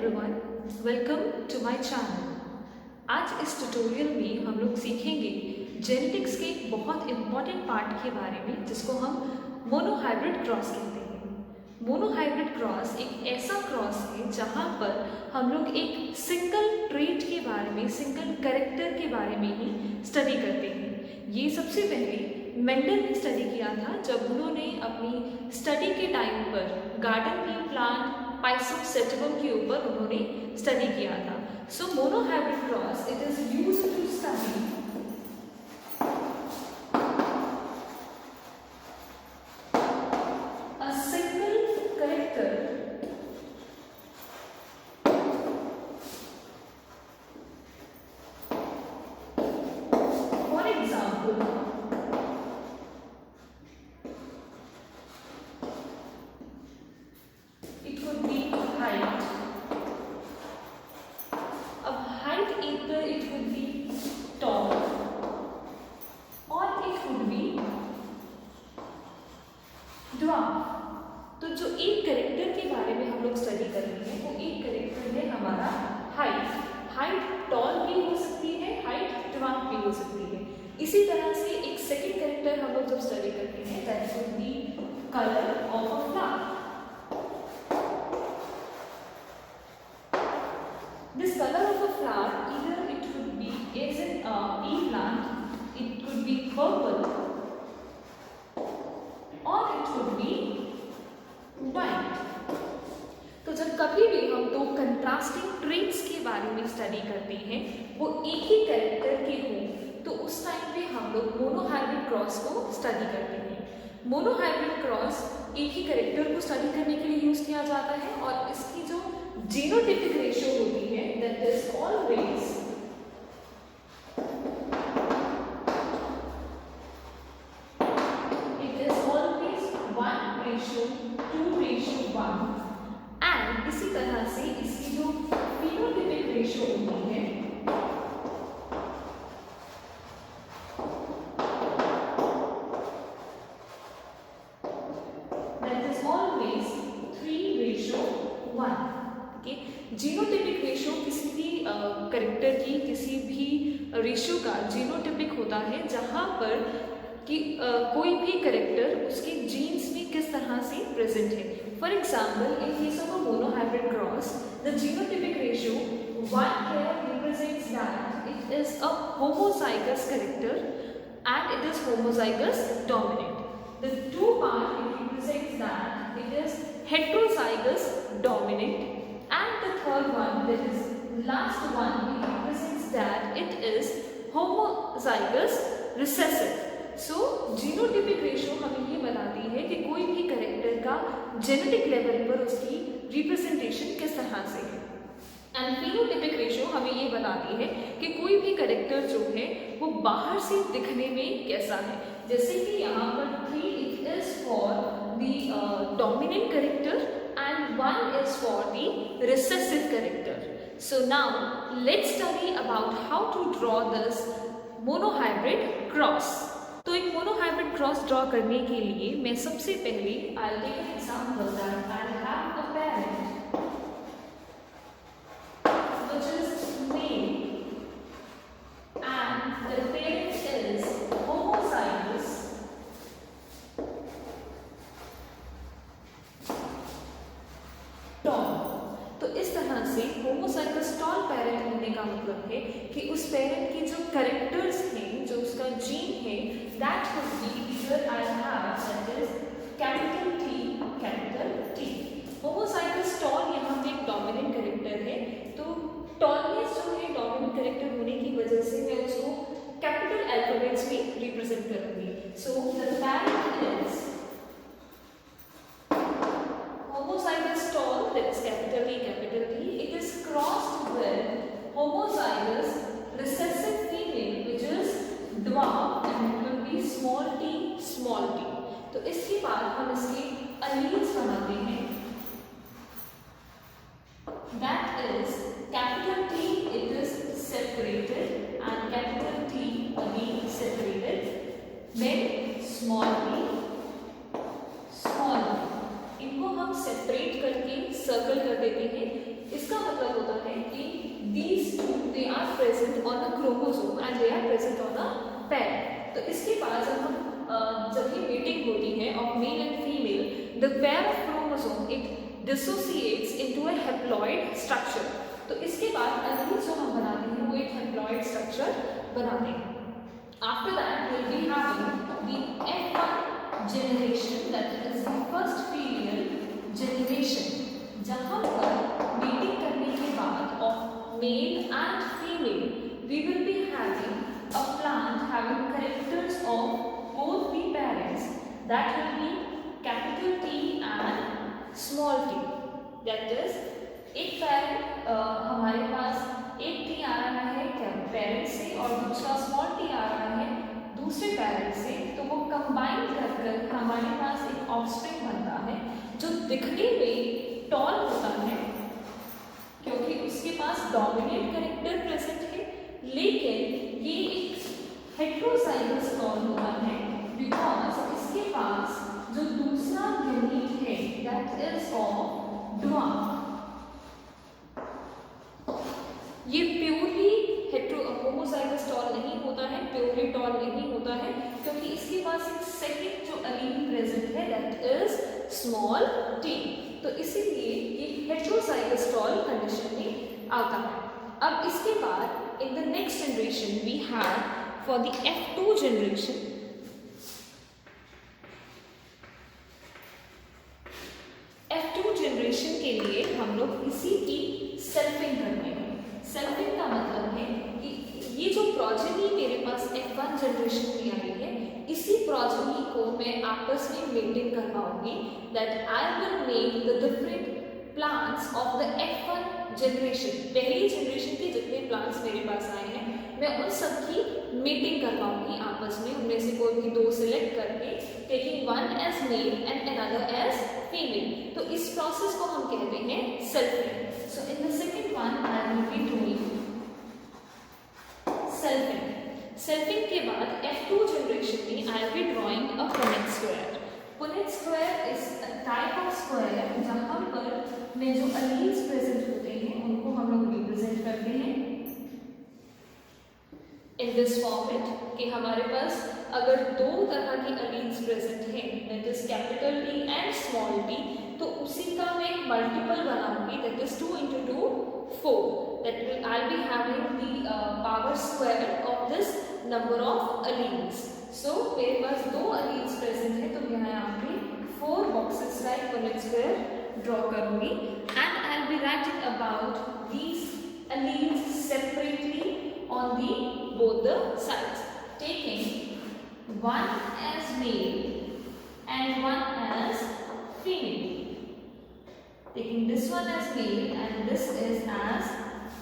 Everyone, welcome to my channel. आज इस tutorial में हम लोग सीखेंगे जेनेटिक्स के एक बहुत इम्पॉर्टेंट पार्ट के बारे में जिसको हम मोनोहाइब्रिड क्रॉस कहते हैं। मोनोहाइब्रिड क्रॉस एक ऐसा क्रॉस है जहाँ पर हम लोग एक सिंगल ट्रेट के बारे में, सिंगल कैरेक्टर के बारे में ही स्टडी करते हैं। ये सबसे पहले मेंडल ने स्टडी किया था जब उन्होंने अपनी स्टडी के टाइम पर गार्डन की प्लांट पाइसम सेटिवम के ऊपर उन्होंने स्टडी किया था। So monohybrid cross it is used to study a single character for example it could be height. अब height either it could be tall or it could be dwarf। तो जो एक character के बारे में हम लोग स्टडी कर रहे हैं वो एक कैरेक्टर है हमारा हाइट। हाइट टॉल भी हो सकती है, हाइट ड्वार्फ भी हो सकती है। इसी तरह से एक सेकंड कैरेक्टर हम लोग जब स्टडी करते हैं that would be colour of a flower. This color of a flower, either it could be as in a pea plant, it could be purple, or it could be white। तो जब कभी भी हम दो contrasting traits के बारे में study करते हैं वो एक ही कैरेक्टर के हों तो उस टाइम पे हम लोग मोनोहाइब्रिड क्रॉस को स्टडी करते हैं। मोनोहाइब्रिड क्रॉस एक ही कैरेक्टर को स्टडी करने के लिए यूज किया जाता है और इसकी जो जीनोटाइपिक रेशियो होती है that is always it is always 1:2:1 and इसी तरह से इसकी जो फिनोटाइपिक रेशियो होती है that is always 3:1। Genotypic ratio किसी भी कैरेक्टर की किसी भी रेशियो का जीनोटाइपिक होता है जहाँ पर कि कोई भी कैरेक्टर उसके जीन्स में किस तरह से प्रेजेंट है। For example in case of a monohybrid cross the genotypic ratio 1 here represents that it is a homozygous character and it is homozygous dominant. The 2 part it represents that it is heterozygous dominant. And the third one, that is last one, it represents that it is homozygous recessive. So genotypic ratio हमें ये बताती है कि कोई भी character का genetic level पर उसकी रिप्रेजेंटेशन किस तरह से है। एंड फिनोटाइपिक रेशियो हमें ये बताती है कि कोई भी कैरेक्टर जो है वो बाहर से दिखने में कैसा है। जैसे कि यहाँ पर 3 it is for the dominant character and 1 is for the recessive character. So now let's study about how to draw this monohybrid cross. तो एक monohybrid cross draw करने के लिए मैं सबसे पहले I'll take an example that I'll have a parent which is male and the parent is homozygous tall. तो इस तरह से होमोजाइगस टॉल पेरेंट होने का मतलब है कि उस पेरेंट के जो कैरेक्टर्स हैं, जो उसका जीन है that could be either I have that is capital T। Homozygous tall यहाँ पे एक डोमिनेंट कैरेक्टर है तो टॉलनेस जो है डोमिनेंट कैरेक्टर होने की वजह से मैं उसको कैपिटल अल्फाबेट्स में रिप्रेजेंट करूंगी। So the parent is homozygous tall, that is capital T, it is crossed with homozygous recessive female which is dwarf and it will be small t। तो इसके बाद हम इसके alleles बनाते हैं that is capital T it is separated and capital T again separated, then small t इनको हम separate करके सर्कल कर देते हैं। इस जिसका मतलब होता है कि these two they are present on a chromosome and they are present on a pair. तो इसके बाद जब ये मीटिंग होती है of male and female, the pair of chromosome it dissociates into a haploid structure. तो इसके बाद एलील्स जो हम बनाते हैं वो एक haploid structure बनाते हैं. After that we'll be having the F1 generation, that is the first filial generation, जहाँ पर मीटिंग करने के बाद of male and female we will be having a plant having characters of both the parents, that will be capital T and small t. That is एक parent हमारे पास एक T आ रहा है पेरेंट से और दूसरा स्मॉल टी आ रहा है दूसरे पेरेंट से, तो वो कंबाइन कर हमारे पास एक ऑफस्प्रिंग बनता है जो दिखने में टॉल होता है क्योंकि उसके पास डोमिनेंट कैरेक्टर प्रेजेंट है, लेकिन ये एक हेटेरोजाइगस टॉल होता है बिकॉज इसके पास जो दूसरा गैमीट है दैट इज ऑफ ड्वार्फ. ये प्योरली होमोजाइगस टॉल नहीं होता है, प्योरली टॉल नहीं होता है क्योंकि इसके पास एक सेकंड जो अलील प्रेजेंट है दैट इज स्मॉल टी. तो इसीलिए ये हेटेरोजाइगस टॉल कंडीशन में आता है. अब इसके बाद in the next generation we have for the F2 generation, F2 generation के लिए हम लोग इसी की सेल्फिंग करते हैं. सेल्फिंग का मतलब है कि ये जो प्रोजेनी मेरे पास F1 जनरेशन में आई है इसी प्रोजेनी को मैं आपस में मेंटेन कर पाऊंगी, that I will make the different plants of the F1 generation. पहली जनरेशन के जितने प्लांट्स मेरे पास आए हैं मैं उन सब की मेंटेन कर पाऊंगी आपस में, उनमें से कोई भी दो सिलेक्ट करके taking one as male and another as female. तो इस प्रोसेस को हम कहते हैं selfing. So in the second one I will be doing selfing. Selfing के बाद F2 जनरेशन में I will be drawing a Punnett square. Punnett square is a type of square जहां पर में जो अलील्स प्रेजेंट होते हैं उनको हम लोग रिप्रेजेंट करते हैं इन दिस फॉर्मेट कि हमारे पास अगर दो तरह की अलील्स प्रेजेंट हैं that is capital T and small t, तो उसी का मैं मल्टीपल बनाऊंगी that is 2 into 2 4. That will I'll be having the power square of this number of alleles. So मेरे पास दो alleles present है तो मैं यहाँ पे 4 boxes type Punnett square draw करूँगी and I'll be writing about these alleles separately on the both the sides, taking one as male and one as female. Taking this one as male and this is as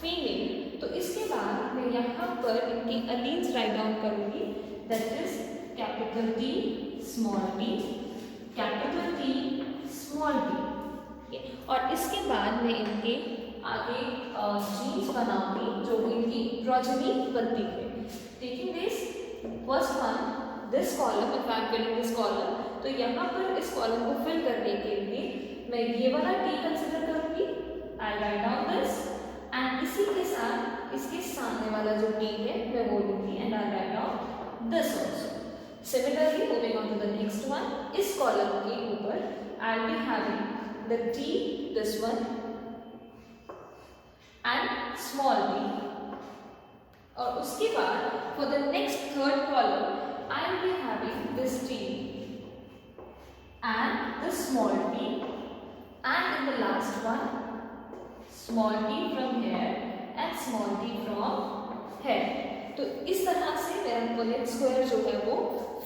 female. तो इसके बाद मैं यहाँ पर इनकी alleles write down करूँगी that is capital T small t capital T small t. और इसके बाद मैं इनके आगे जीन्स बनाऊंगी जो इनकी प्रोजेनी बनती है. Taking this first one this column, if I am filling this column, तो यहाँ पर इस कॉलम को फिल करने के लिए मैं ये वाला T कंसिडर करूँगी. आई राइट डाउन दिस एंड इसी के साथ इसके सामने वाला जो T है मैं वो लूँगी and I write down this also. Similarly moving on to the next one, इस कॉलम के ऊपर I will be having the T this one and small t. और उसके बाद for the next third column I will be having this T and the small t, and in the last one small t from here and small t from here. तो इस तरह से मेरा Punnett square जो है वो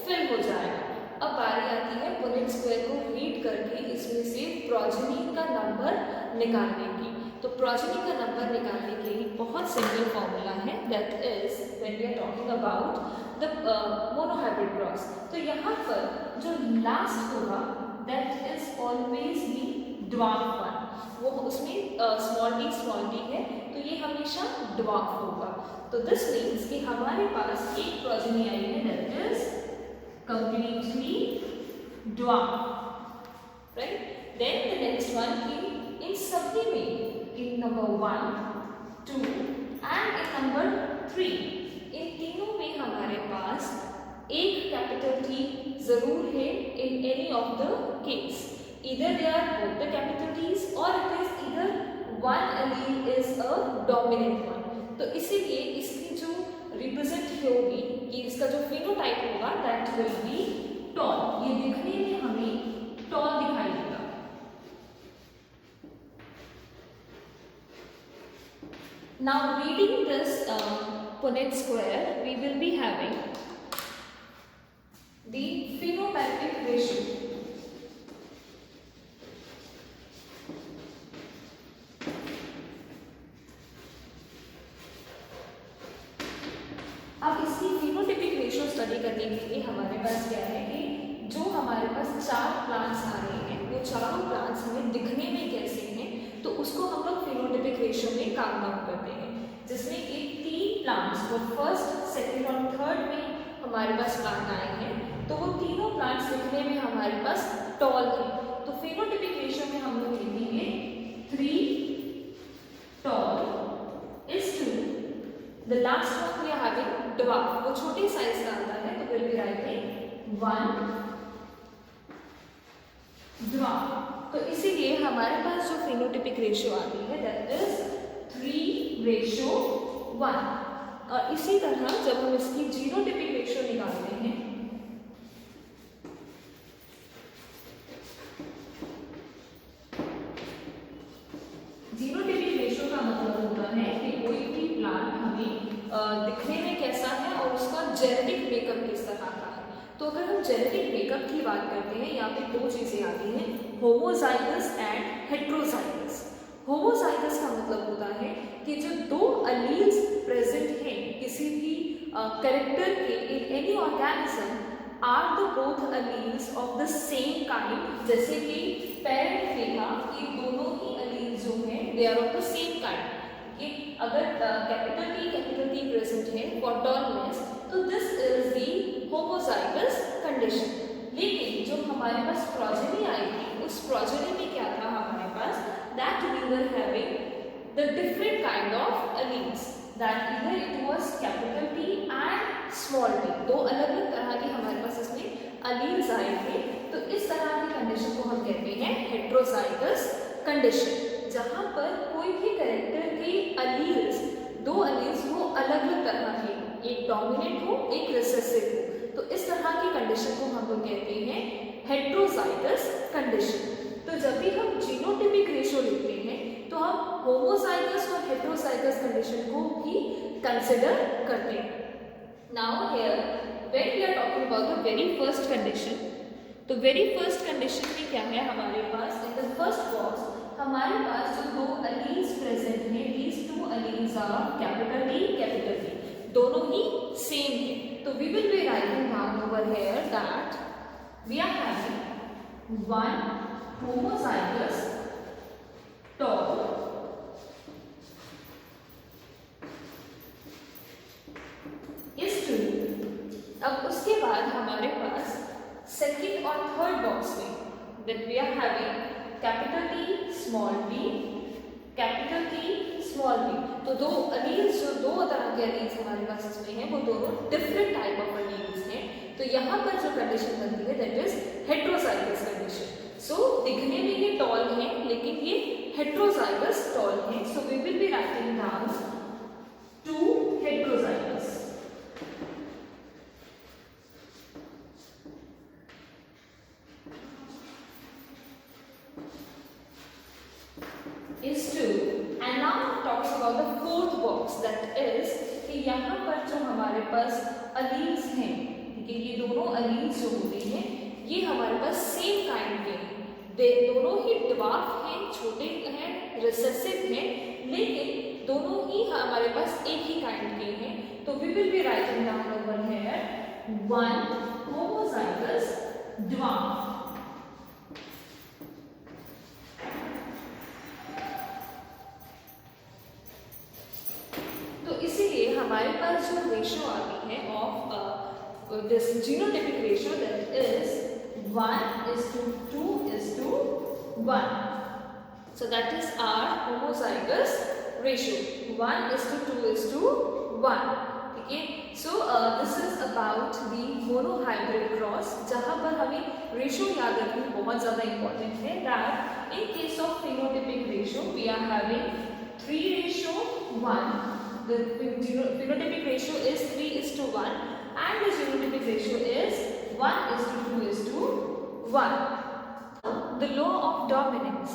fill हो जाएगा. अब बारी आती है पुनेट स्क्वायर को रीड करके इसमें से प्रोजेनी का नंबर निकालने की. तो प्रोजेनी का नंबर निकालने के लिए बहुत सिंपल फॉर्मूला है that is when we are talking about the monohybrid cross. तो यहाँ पर जो लास्ट होगा that is always the dwarf one. वो उसमें स्मॉल टी है तो ये हमेशा ड्वार्फ होगा. तो दिस मीन्स कि हमारे पास एक प्रोजेनी आई है that is completely dwarf, right. Then the next one की इन सभी में in number 1, 2 and in number 3, इन तीनों में हमारे पास एक कैपिटल T जरूर है in any of the case. Either they are both the capital T's or it is either one allele is a dominant one. तो इसीलिए इसकी जो रिप्रेजेंट होगी कि इसका जो फिनोटाइप होगा दैट विल बी टॉल. ये दिखने में हमें टॉल दिखाई देगा. Now reading this Punnett square, we will be having the phenotypic ratio. अब इसकी phenotypic ratio स्टडी करने के लिए हमारे पास क्या है कि जो हमारे पास 4 प्लांट्स आ रहे हैं वो चारों प्लांट्स हमें दिखने में कैसे हैं तो उसको हम लोग phenotypic ratio में काम डाउन करते हैं. जिसमें कि 3 प्लांट्स वो फर्स्ट, सेकंड और थर्ड में हमारे पास प्लांट आए हैं तो वो तीनों प्लांट्स दिखने में हमारे पास टॉल है. तो phenotypic ratio में हम लोग लिखेंगे 3 tall is to the last one we are having dwarf. वो छोटे साइज का आता है तो फिर भी राइटिंग 1 dwarf. तो इसीलिए हमारे पास जो phenotypic ratio आती है दैट इज 3:1. और इसी तरह जब हम इसकी जीनोटाइपिक रेशियो निकालते हैं जीनोटाइपिक रेशियो का मतलब होता है कि कोई भी प्लांट हमें दिखने में कैसा है और उसका जेनेटिक मेकअप किस तरह का है. तो अगर हम जेनेटिक मेकअप की बात करते हैं यहाँ पे 2 चीजें आती हैं, होमोजाइगस एंड हेट्रोजाइगस. होमोजाइगस का मतलब होता है कि जो 2 अलील्स प्रेजेंट हैं किसी भी कैरेक्टर के in any organism are the both alleles of the same kind. जैसे कि पेरेंट देखा कि दोनों ही अलील्स जो हैं they are of the same kind. कि अगर कैपिटल T प्रेजेंट है फॉर टॉलनेस तो this is the homozygous condition. लेकिन जो हमारे पास प्रोजेनी आई थी उस प्रोजेनी में क्या था हमारे पास that we were having the different kind of alleles that either it was capital T and small t. 2 अलग-अलग तरह के हमारे पास इसमें alleles आए थे. तो इस तरह की कंडीशन को हम कहते हैं हेट्रोजाइगस कंडीशन, जहां पर कोई भी कैरेक्टर के alleles 2 alleles वो अलग-अलग तरह के, एक डोमिनेंट हो एक रिसेसिव हो. तो इस तरह की कंडीशन को हम लोग कहते हैं हेट्रोजाइगस कंडीशन. तो जब भी हम जीनोटाइपिक रेशियो लिखते हैं तो हम होमोजाइगस और हेट्रोजाइगस कंडीशन को भी कंसिडर करते हैं. Now here when we are talking about the very first condition, तो वेरी फर्स्ट कंडीशन में क्या है हमारे पास इन द फर्स्ट बॉक्स हमारे पास जो 2 अलील्स प्रेजेंट हैं these 2 alleles are capital T, दोनों ही सेम है. तो we will be writing down over here that we are having 1 homozygous tall is to. अब उसके बाद हमारे पास सेकंड और थर्ड बॉक्स में that we are having capital T small t, capital T small t. तो 2 alleles जो 2 तरह के alleles हमारे पास इसमें हैं वो दोनों डिफरेंट टाइप ऑफ alleles हैं. तो यहाँ पर जो कंडीशन बनती है दैट इज हेट्रोजाइगस कंडीशन. सो दिखने में ये टॉल है लेकिन ये हेट्रोजाइगस टॉल है. So we will be writing down 2 heterozygous. is 2. and now talking about the fourth box that is कि यहाँ पर जो हमारे पास alleles हैं, ठीक है, ये दोनों alleles जो होते हैं ये हमारे पास सेम काइंड के हैं. दोनों ही ड्वार्फ हैं, छोटे हैं, रिसेसिव हैं, लेकिन दोनों ही हमारे पास एक ही काइंड के हैं. तो we will be writing down over here 1 homozygous dwarf. तो इसीलिए हमारे पास जो रेशियो आती है of this genotypic ratio that is 1:2:1. So that is our homozygous ratio, 1:2:1. ठीक है. So this is about the monohybrid cross, जहाँ पर हमें रेशियो याद रखनी बहुत ज़्यादा इम्पोर्टेंट है. That in case of phenotypic ratio we are having 3:1. The phenotypic ratio is 3:1 and the genotypic ratio is 1:2:1. The law of dominance.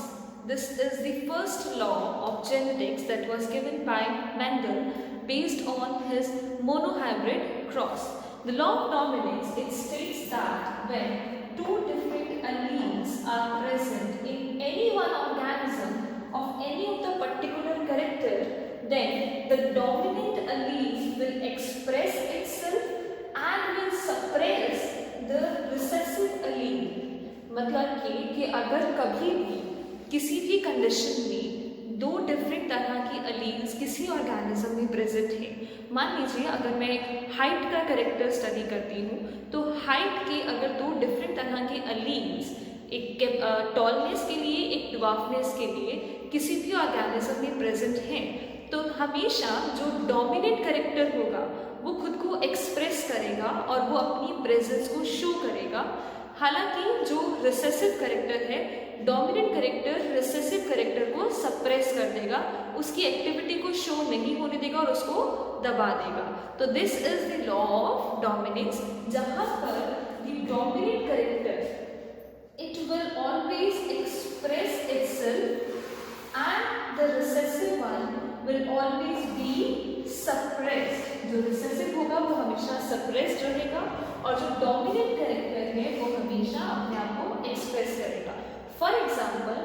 This is the first law of genetics that was given by Mendel based on his monohybrid cross. The law of dominance, it states that when two different alleles are present in any one organism of any of the particular character, then the dominant allele will express itself and will suppress the recessive allele. मतलब कि अगर कभी भी किसी भी condition में दो different तरह की अलील्स किसी ऑर्गेनिज्म में प्रेजेंट है. मान लीजिए अगर मैं हाइट का कैरेक्टर स्टडी करती हूँ तो हाइट के अगर दो डिफरेंट तरह के अलील्स, एक टॉलनेस के लिए एक ड्वार्फनेस के लिए किसी भी ऑर्गेनिज्म में प्रेजेंट हैं, तो हमेशा जो डोमिनेंट कैरेक्टर होगा वो खुद को एक्सप्रेस करेगा और वो अपनी प्रेजेंस को शो करेगा. हालांकि जो रिसेसिव कैरेक्टर है, डोमिनेंट कैरेक्टर रिसेसिव कैरेक्टर को सप्रेस कर देगा, उसकी एक्टिविटी को शो नहीं होने देगा और उसको दबा देगा. तो this is the law of dominance, जहां पर the dominant character it will always express itself and the recessive one will always be suppressed. जो रिसेसिव होगा वो हमेशा सप्रेस्ड रहेगा और जो डोमिनेंट कैरेक्टर है वो हमेशा अपने आप को एक्सप्रेस करेगा. For example,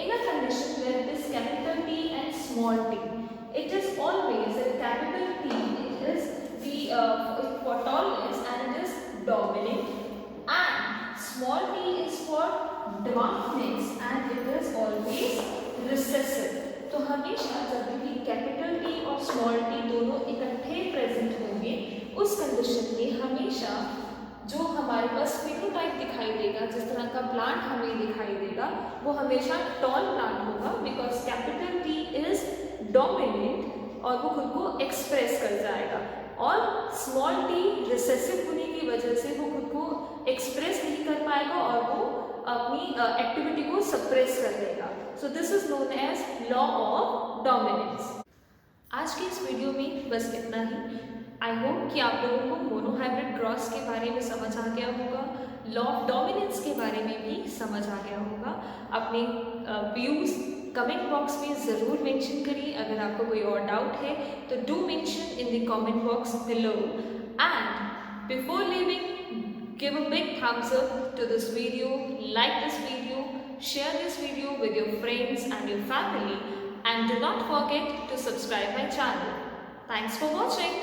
in a condition where it is capital T and small t, it is always that capital T it is the for tallness and it is dominant, and small t is for dwarfness and it is always recessive. तो हमेशा जब भी capital T और small t दोनों इकट्ठे present होंगे, उस condition में हमेशा जो हमारे पास फिनोटाइप दिखाई देगा, जिस तरह का प्लांट हमें दिखाई देगा, वो हमेशा टॉल प्लांट होगा, because capital T is dominant और वो खुद को एक्सप्रेस कर जाएगा, और स्मॉल t रिसेसिव होने की वजह से वो खुद को एक्सप्रेस नहीं कर पाएगा और वो अपनी एक्टिविटी को सप्रेस कर देगा. So this is known as law of dominance. आज के इस वीडियो में बस इतना ही. आई होप कि आप लोगों को मोनोहाइब्रिड क्रॉस के बारे में समझ आ गया होगा, लॉ ऑफ डोमिनेंस के बारे में भी समझ आ गया होगा. अपने व्यूज़ कमेंट बॉक्स में ज़रूर मेंशन करिए. अगर आपको कोई और डाउट है तो do mention in the comment box below. And before leaving, give a big thumbs up to this video, like this video, share this video with your friends and your family, and do not forget to subscribe my channel. Thanks for watching.